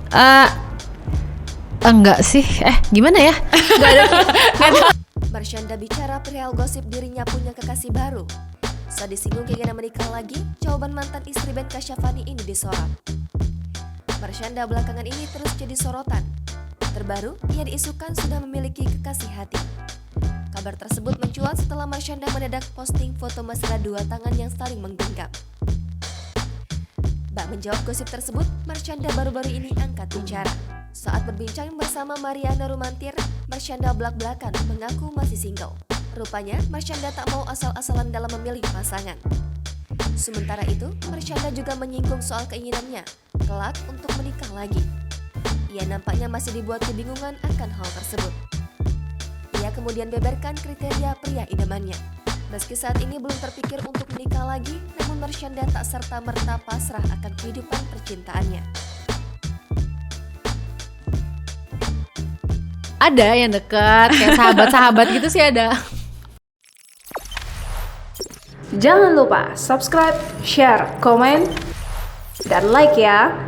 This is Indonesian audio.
Eh, enggak sih. Gimana ya? Enggak ada. Marshanda bicara perihal gosip dirinya punya kekasih baru. Saat disinggung keinginan menikah lagi, jawaban mantan istri Ben Kasyafani ini disorot. Marshanda belakangan ini terus jadi sorotan. Terbaru, ia diisukan sudah memiliki kekasih hati. Kabar tersebut mencuat setelah Marshanda mendadak posting foto mesra dua tangan yang saling menggenggam. Bak menjawab gosip tersebut, Marshanda baru-baru ini angkat bicara. Saat berbincang bersama Mariana Rumantir, Marshanda belak-belakan mengaku masih single. Rupanya, Marshanda tak mau asal-asalan dalam memilih pasangan. Sementara itu, Marshanda juga menyinggung soal keinginannya kelak untuk menikah lagi. Ia nampaknya masih dibuat kebingungan akan hal tersebut. Ia kemudian beberkan kriteria pria idamannya. Meski saat ini belum terpikir untuk menikah lagi, namun Marshanda tak serta-merta pasrah akan kehidupan percintaannya. Ada yang dekat, kayak sahabat-sahabat gitu sih ada. Jangan lupa subscribe, share, komen, dan like ya.